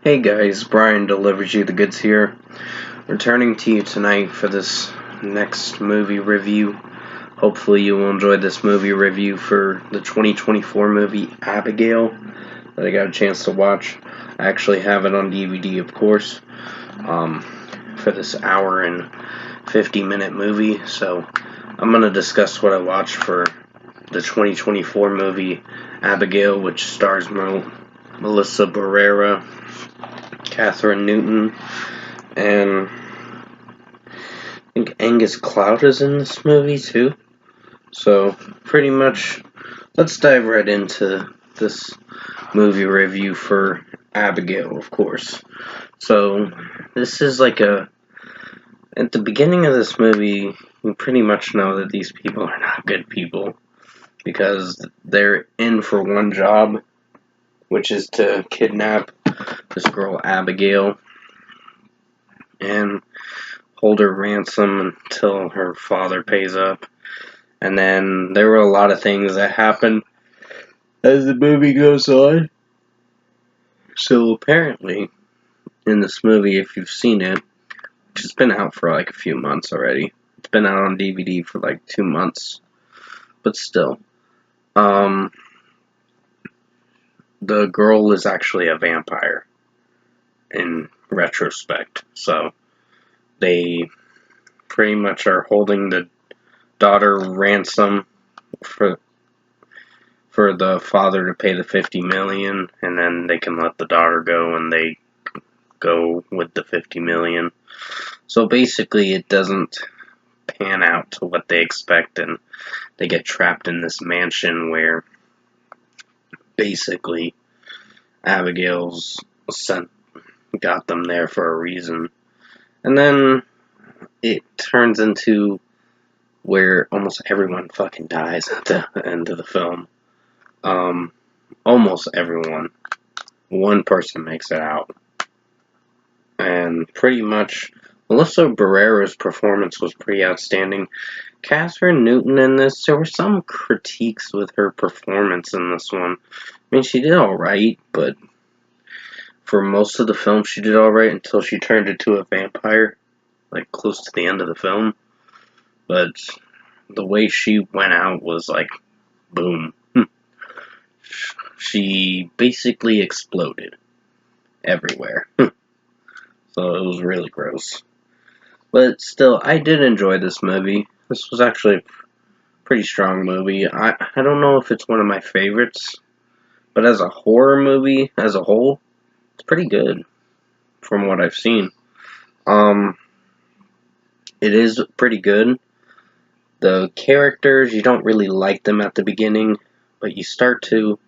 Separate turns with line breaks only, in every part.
Hey guys, Brian delivers you the goods here. Returning to you tonight for this next movie review. Hopefully you will enjoy this movie review for the 2024 movie Abigail that I got a chance to watch. I actually have it on DVD, of course, for this hour and 50-minute movie. So I'm going to discuss what I watched for the 2024 movie Abigail, which stars Melissa Barrera, Catherine Newton, and I think Angus Cloud is in this movie too. So, pretty much, let's dive right into this movie review for Abigail, of course. So, this is at the beginning of this movie, you pretty much know that these people are not good people because they're in for one job, which is to kidnap this girl Abigail and hold her ransom until her father pays up. And then there were a lot of things that happen as the movie goes on. So apparently, in this movie, if you've seen it, which has been out for like a few months already, it's been out on DVD for like 2 months, but still, the girl is actually a vampire in retrospect. So they pretty much are holding the daughter ransom for the father to pay the $50 million, and then they can let the daughter go, and they go with the $50 million. So basically, it doesn't pan out to what they expect, and they get trapped in this mansion where basically Abigail's got them there for a reason. And then it turns into where almost everyone fucking dies at the end of the film. Almost everyone. One person makes it out. And pretty much, Melissa Barrera's performance was pretty outstanding. Catherine Newton in this, there were some critiques with her performance in this one. I mean, she did alright, but for most of the film, she did alright until she turned into a vampire, like close to the end of the film. But the way she went out was like, boom. She basically exploded everywhere. So it was really gross. But still, I did enjoy this movie. This was actually a pretty strong movie. I don't know if it's one of my favorites, but as a horror movie, as a whole, it's pretty good from what I've seen. It is pretty good. The characters, you don't really like them at the beginning, but you start to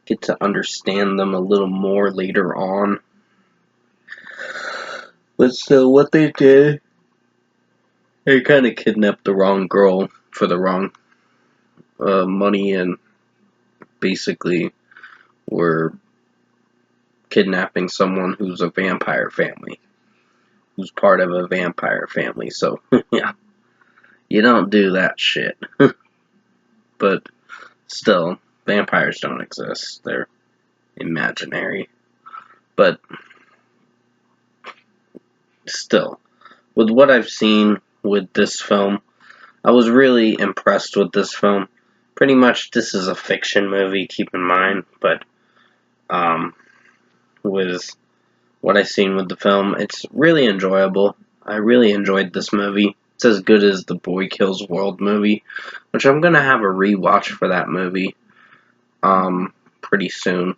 get to understand them a little more later on. But still, what they did, they kind of kidnapped the wrong girl for the wrong money, and basically were kidnapping someone who's a vampire family, who's part of a vampire family. So, yeah, you don't do that shit. But still, vampires don't exist. They're imaginary. But still, with what I've seen with this film, I was really impressed with this film. Pretty much, this is a fiction movie, keep in mind, but with what I've seen with the film, it's really enjoyable. I really enjoyed this movie. It's as good as the Boy Kills World movie, which I'm gonna have a rewatch for that movie pretty soon.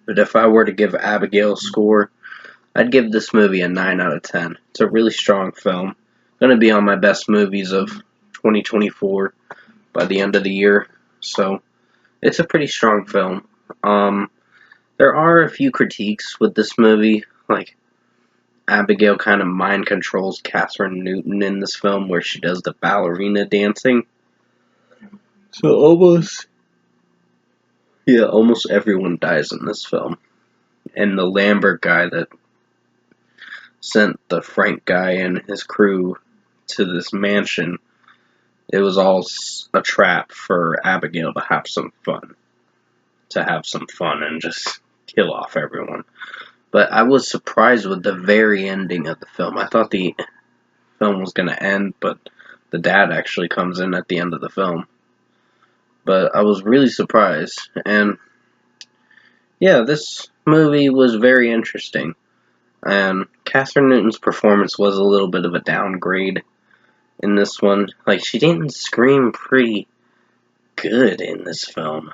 But if I were to give Abigail a score, I'd give this movie a 9 out of 10. It's a really strong film. Gonna be on my best movies of 2024 by the end of the year. So it's a pretty strong film. There are a few critiques with this movie, like Abigail kind of mind controls Catherine Newton in this film, where she does the ballerina dancing. So almost everyone dies in this film. And the Lambert guy that sent the Frank guy and his crew to this mansion, it was all a trap for Abigail to have some fun. And just kill off everyone. But I was surprised with the very ending of the film. I thought the film was going to end, but the dad actually comes in at the end of the film. But I was really surprised. And yeah, this movie was very interesting. And Catherine Newton's performance was a little bit of a downgrade in this one. Like, she didn't scream pretty good in this film.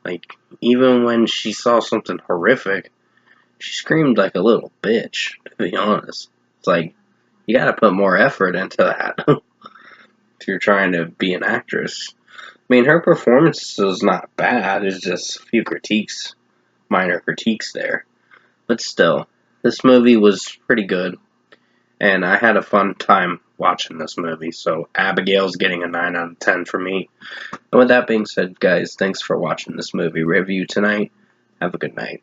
Like, even when she saw something horrific, she screamed like a little bitch, to be honest. It's like, you gotta put more effort into that if you're trying to be an actress. I mean, her performance is not bad, it's just a few critiques, minor critiques there. But still, this movie was pretty good, and I had a fun time watching this movie, so Abigail's getting a 9 out of 10 for me. And with that being said, guys, thanks for watching this movie review tonight. Have a good night.